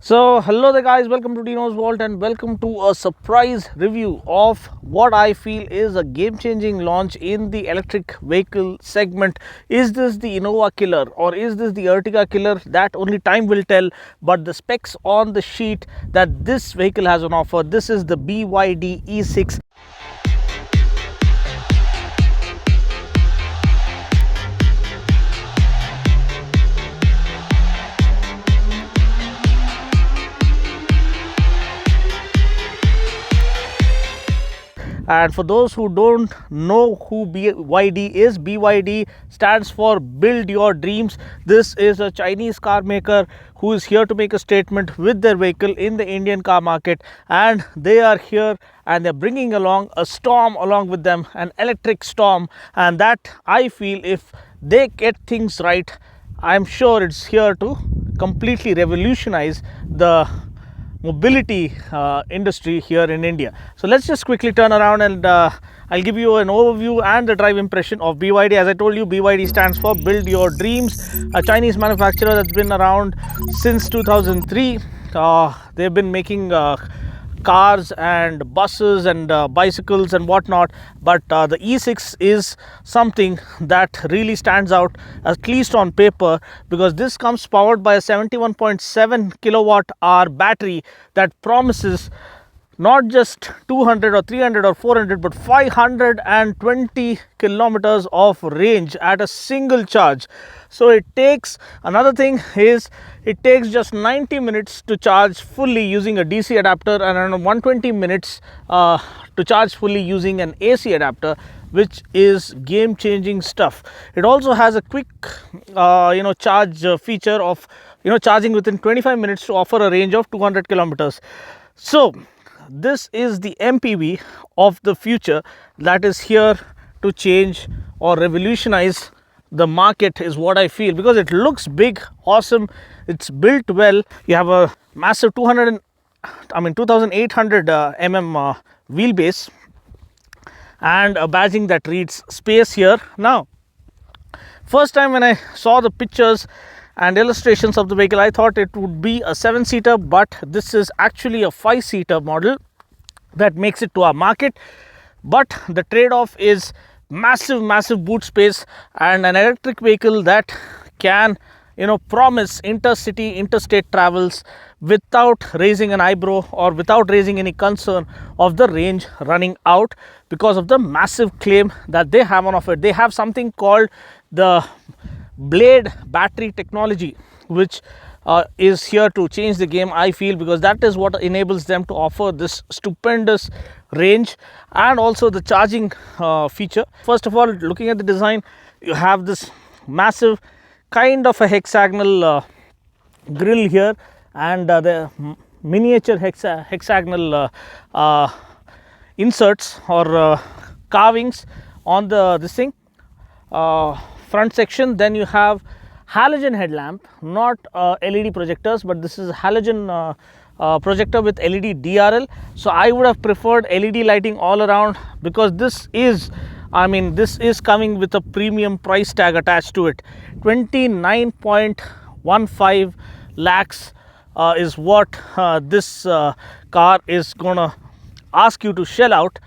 So hello there guys, welcome to Dino's Vault and welcome to a surprise review of what I feel is a game-changing launch in the electric vehicle segment. Is this the Innova Killer or is this the Ertiga Killer? That only time will tell, but the specs on the sheet that this vehicle has on offer, this is the BYD E6. And for those who don't know who BYD is, BYD stands for Build Your Dreams. This is a Chinese car maker who is here to make a statement with their vehicle in the Indian car market, and they are here and they're bringing along a storm along with them, an electric storm, and that I feel if they get things right, I'm sure it's here to completely revolutionize the mobility industry here in India. So let's just quickly turn around and I'll give you an overview and the drive impression of BYD. As I told you, BYD stands for Build Your Dreams, a Chinese manufacturer that's been around since 2003. They've been making cars and buses and bicycles and whatnot, but the E6 is something that really stands out, at least on paper, because this comes powered by a 71.7 kilowatt hour battery that promises not just 200 or 300 or 400 but 520 kilometers of range at a single charge. So it takes, another thing is, it takes just 90 minutes to charge fully using a DC adapter and around 120 minutes to charge fully using an AC adapter, which is game changing stuff. It also has a quick charge feature of charging within 25 minutes to offer a range of 200 kilometers. So this is the MPV of the future that is here to change or revolutionize the market, is what I feel, because it looks big, awesome, it's built well. You have a massive 2800 mm wheelbase and a badging that reads space here. Now, first time when I saw the pictures and illustrations of the vehicle, I thought it would be a 7-seater, but this is actually a 5-seater model that makes it to our market. But the trade-off is massive boot space and an electric vehicle that can promise interstate travels without raising an eyebrow or without raising any concern of the range running out, because of the massive claim that they have on offer. They have something called the Blade battery technology, which is here to change the game, I feel, because that is what enables them to offer this stupendous range and also the charging feature. First of all, looking at the design, you have this massive kind of a hexagonal grill here and the miniature hexagonal inserts or carvings on this thing front section. Then you have halogen headlamp, not LED projectors, but this is halogen projector with LED DRL. So I would have preferred LED lighting all around, because this is coming with a premium price tag attached to it. 29.15 lakhs is what this car is gonna ask you to shell out,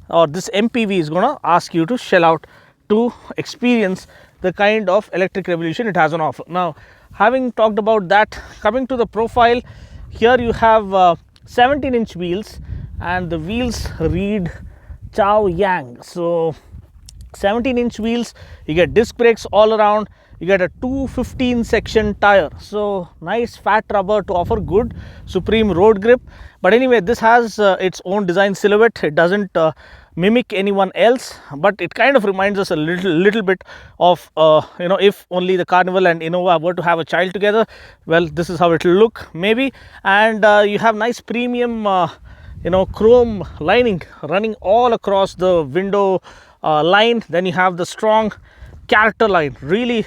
or this MPV is gonna ask you to shell out to experience the kind of electric revolution it has on offer. Now, having talked about that, coming to the profile, here you have 17-inch wheels, and the wheels read Chow Yang. So 17-inch wheels, you get disc brakes all around, you get a 215 section tire, so nice fat rubber to offer good supreme road grip. But anyway, this has its own design silhouette. It doesn't mimic anyone else, but it kind of reminds us a little bit of if only the Carnival and Innova were to have a child together, well, this is how it will look maybe. And you have nice premium chrome lining running all across the window line. Then you have the strong character line, really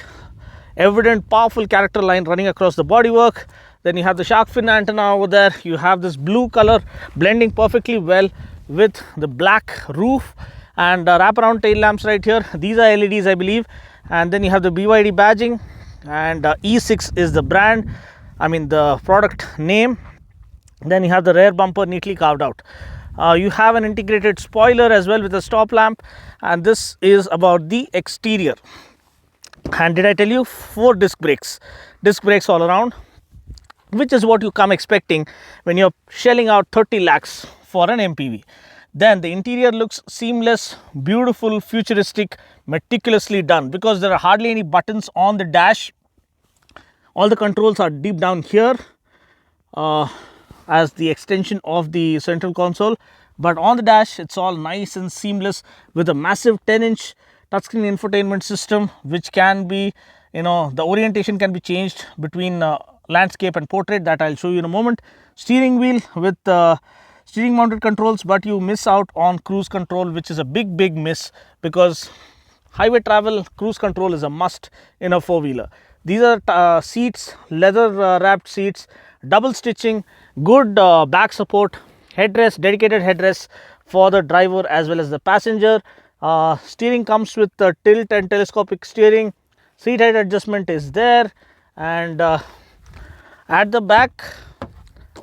evident powerful character line running across the bodywork. Then you have the shark fin antenna over there. You have this blue color blending perfectly well with the black roof, and wraparound tail lamps right here. These are LEDs, I believe. And then you have the BYD badging, and E6 is the brand, the product name. Then you have the rear bumper neatly carved out. You have an integrated spoiler as well with a stop lamp, and this is about the exterior. And did I tell you, 4 disc brakes all around, which is what you come expecting when you're shelling out 30 lakhs for an MPV. Then the interior looks seamless, beautiful, futuristic, meticulously done, because there are hardly any buttons on the dash. All the controls are deep down here as the extension of the central console, but on the dash it's all nice and seamless with a massive 10-inch touchscreen infotainment system, which can be, the orientation can be changed between landscape and portrait. That I'll show you in a moment. Steering wheel with steering mounted controls, but you miss out on cruise control, which is a big miss, because highway travel cruise control is a must in a four-wheeler. These are seats, leather wrapped seats, double stitching, good back support, headrest, dedicated headrest for the driver as well as the passenger. Steering comes with tilt and telescopic steering. Seat height adjustment is there, and at the back,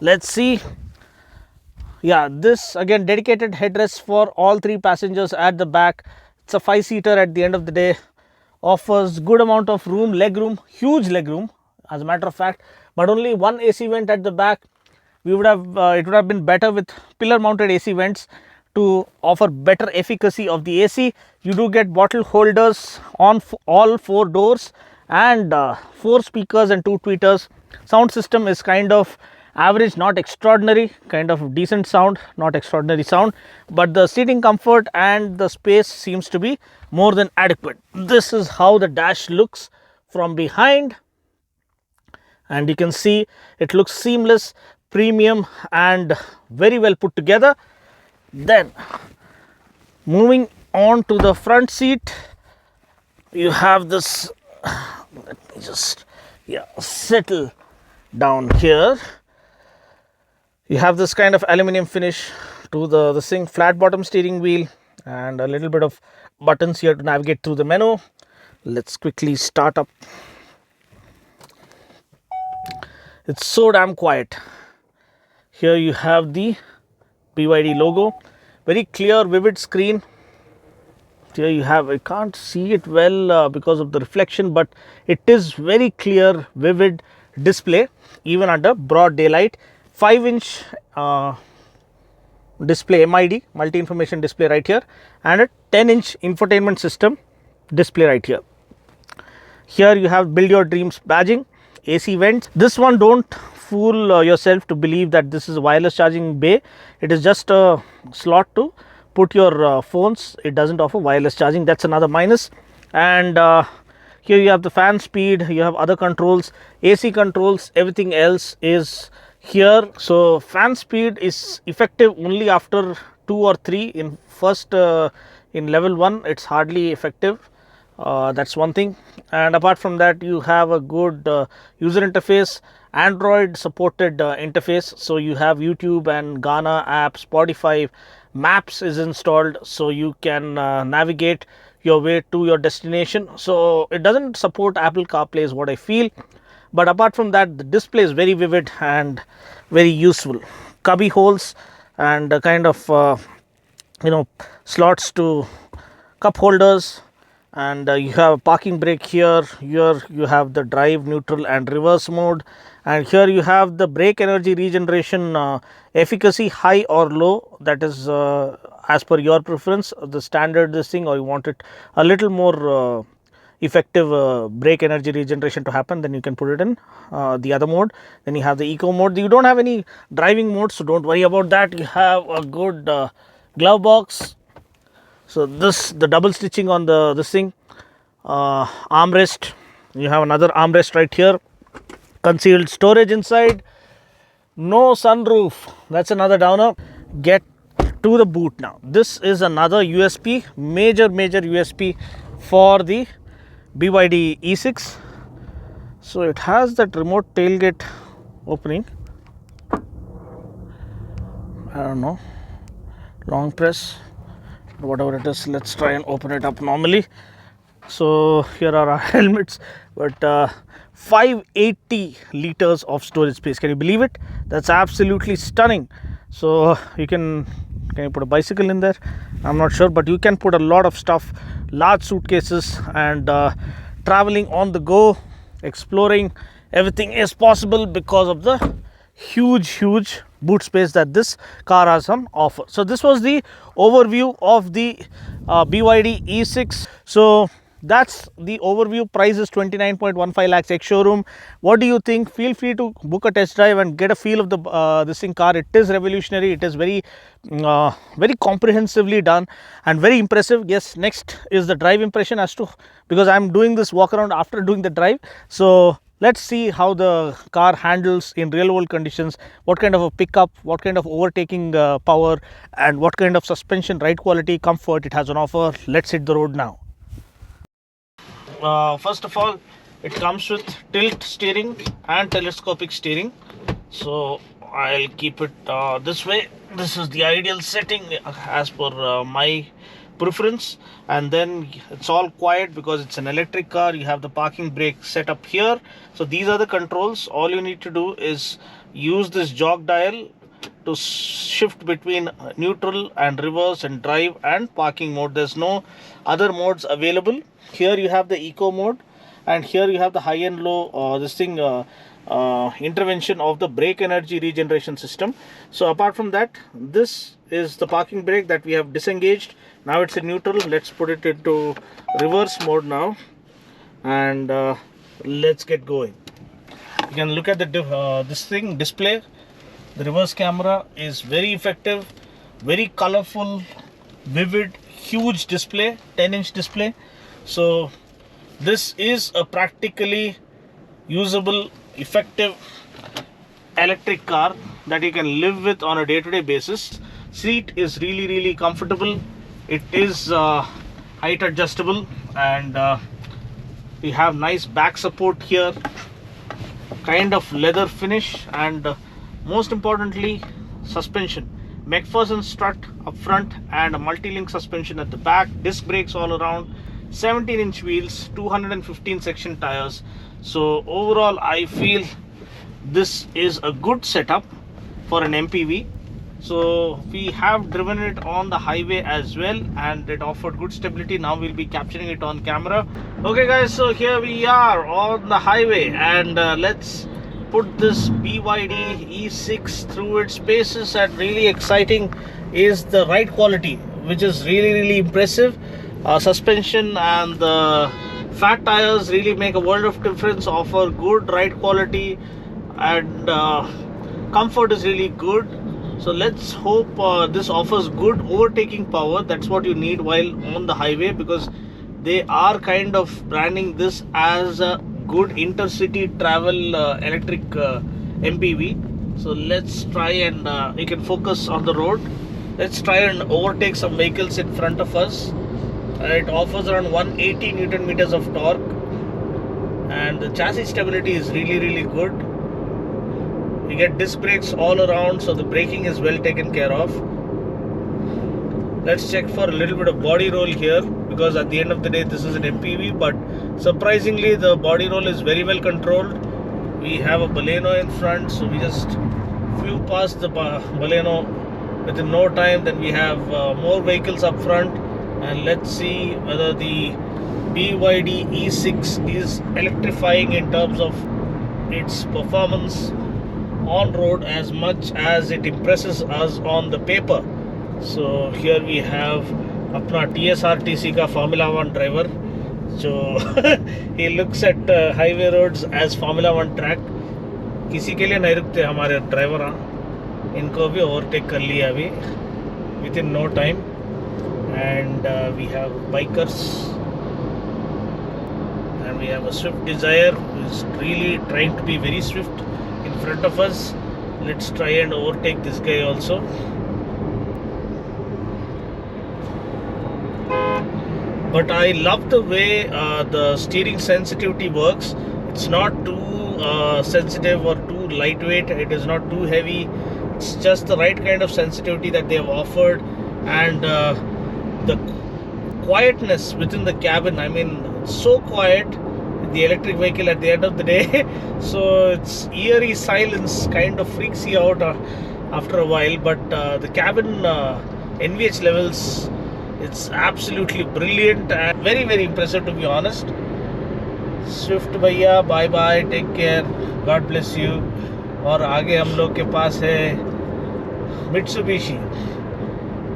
let's see. Yeah, this again dedicated headrest for all 3 passengers at the back. It's a 5-seater at the end of the day. Offers good amount of room, leg room, huge leg room as a matter of fact, but only 1 AC vent at the back. It would have been better with pillar mounted AC vents to offer better efficacy of the AC. You do get bottle holders on all 4 doors, and 4 speakers and 2 tweeters. Sound system is kind of average, not extraordinary, kind of decent sound, not extraordinary sound, but the seating comfort and the space seems to be more than adequate. This is how the dash looks from behind, and you can see it looks seamless, premium, and very well put together. Then moving on to the front seat, you have this, let me just settle down here. You have this kind of aluminum finish to the thing, flat bottom steering wheel, and a little bit of buttons here to navigate through the menu. Let's quickly start up. It's so damn quiet. Here you have the BYD logo, very clear, vivid screen. Here you have, I can't see it well because of the reflection, but it is very clear, vivid display even under broad daylight. 5-inch display, MID, multi information display right here, and a 10-inch infotainment system display right here. Here you have build your dreams badging, AC vents. This one, don't fool yourself to believe that this is a wireless charging bay. It is just a slot to put your phones. It doesn't offer wireless charging. That's another minus. And here you have the fan speed, you have other controls, AC controls, everything else is here. So fan speed is effective only after 2 or 3. In first in level 1 it's hardly effective. That's one thing. And apart from that, you have a good user interface, Android supported interface. So you have YouTube and Ghana app, Spotify, Maps is installed, so you can navigate your way to your destination. So it doesn't support Apple CarPlay is what I feel, but apart from that, the display is very vivid and very useful. Cubby holes and kind of slots to cup holders, and you have a parking brake here. Here you have the drive, neutral and reverse mode, and here you have the brake energy regeneration efficacy, high or low. That is as per your preference, the standard this thing, or you want it a little more effective brake energy regeneration to happen, then you can put it in the other mode. Then you have the eco mode. You don't have any driving mode, so don't worry about that. You have a good glove box. So this, the double stitching on the this thing, armrest. You have another armrest right here. Concealed storage inside. No sunroof. That's another downer. Get to the boot now. This is another USP, major USP for the BYD E6. So it has that remote tailgate opening. I don't know. Long press, whatever it is. Let's try and open it up normally. So here are our helmets, but 580 liters of storage space. Can you believe it? That's absolutely stunning. So can you put a bicycle in there? I'm not sure, but you can put a lot of stuff, large suitcases, and traveling on the go, exploring. Everything is possible because of the huge boot space that this car has on offer. So this was the overview of the BYD E6. So that's the overview. Price is 29.15 lakhs ex showroom. What do you think? Feel free to book a test drive and get a feel of the this thing car. It is revolutionary. It is very comprehensively done and very impressive. Yes, next is the drive impression, as to because I'm doing this walk around after doing the drive. So let's see how the car handles in real world conditions, what kind of a pickup, what kind of overtaking power, and what kind of suspension, ride quality, comfort it has on offer. Let's hit the road now. First of all, it comes with tilt steering and telescopic steering. So I'll keep it this way. This is the ideal setting as per my preference. And then it's all quiet because it's an electric car. You have the parking brake set up here. So these are the controls. All you need to do is use this jog dial to shift between neutral and reverse and drive and parking mode. There's no other modes available. Here you have the eco mode, and here you have the high and low intervention of the brake energy regeneration system. So apart from that, this is the parking brake that we have disengaged. Now it's in neutral. Let's put it into reverse mode now, and let's get going. You can look at the display. The reverse camera is very effective, very colorful, vivid, huge display, 10-inch display. So this is a practically usable, effective electric car that you can live with on a day-to-day basis. Seat is really comfortable. It is height adjustable, and we have nice back support here, kind of leather finish, and most importantly, suspension. McPherson strut up front and a multi-link suspension at the back. Disc brakes all around. 17-inch wheels, 215 section tires. So overall, I feel this is a good setup for an MPV. So we have driven it on the highway as well, and it offered good stability. Now we'll be capturing it on camera. Okay guys, so here we are on the highway, and let's put this BYD E6 through its paces. And really exciting is the ride quality, which is really impressive. Suspension and the fat tires really make a world of difference, offer good ride quality, and comfort is really good. So let's hope this offers good overtaking power. That's what you need while on the highway, because they are kind of branding this as a good intercity travel electric MPV. So let's try and you can focus on the road. Let's try and overtake some vehicles in front of us. It offers around 180 Newton meters of torque, and the chassis stability is really good. You get disc brakes all around, so the braking is well taken care of. Let's check for a little bit of body roll here, because at the end of the day this is an MPV, but surprisingly the body roll is very well controlled. We have a Baleno in front, so we just flew past the Baleno within no time. Then we have more vehicles up front, and let's see whether the BYD E6 is electrifying in terms of its performance on road as much as it impresses us on the paper. So here we have अपना TSRTC का Formula 1 driver, so he looks at highway roads as Formula 1 track. किसी के लिए नहीं रुकते हमारे driver, इनको भी ओवरटेक कर लिया अभी within no time. And we have bikers, and we have a Swift Desire who is really trying to be very swift in front of us. Let's try and overtake this guy also. But I love the way the steering sensitivity works. It's not too sensitive or too lightweight. It is not too heavy. It's just the right kind of sensitivity that they have offered, and the quietness within the cabin. I mean, It's so quiet, the electric vehicle at the end of the day. So its eerie silence kind of freaks you out after a while. But the cabin NVH levels, it's absolutely brilliant and very, very impressive, to be honest. Swift भैया bye bye, take care, God bless you. और आगे हम लोग के पास है Mitsubishi,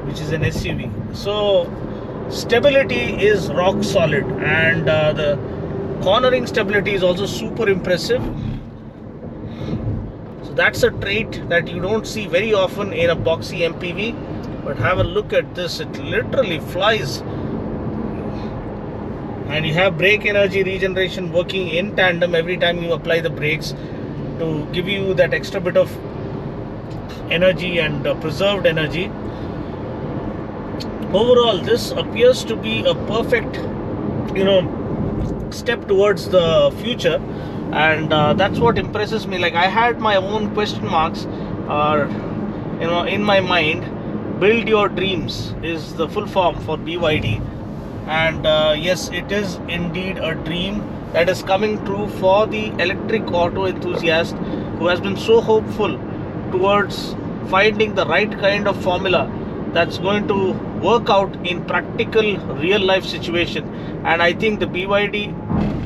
which is an SUV. So stability is rock solid, and the cornering stability is also super impressive. So that's a trait that you don't see very often in a boxy MPV. But have a look at this, it literally flies. And you have brake energy regeneration working in tandem every time you apply the brakes to give you that extra bit of energy and preserved energy. Overall, this appears to be a perfect, step towards the future, and that's what impresses me. Like, I had my own question marks, in my mind. Build your dreams is the full form for BYD. And yes, it is indeed a dream that is coming true for the electric auto enthusiast who has been so hopeful towards finding the right kind of formula that's going to work out in practical real life situation. And I think the BYD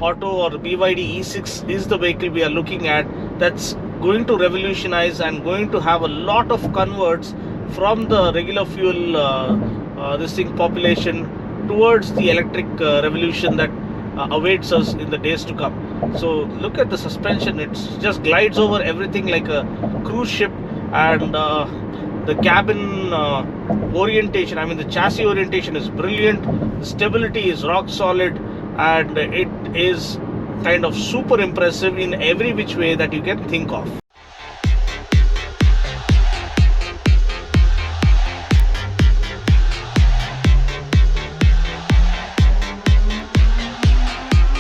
auto or the BYD E6 is the vehicle we are looking at, that's going to revolutionize and going to have a lot of converts from the regular fuel population towards the electric revolution that awaits us in the days to come. So look at the suspension, it just glides over everything like a cruise ship. And the cabin orientation, I mean the chassis orientation is brilliant, the stability is rock solid, and it is kind of super impressive in every which way that you can think of.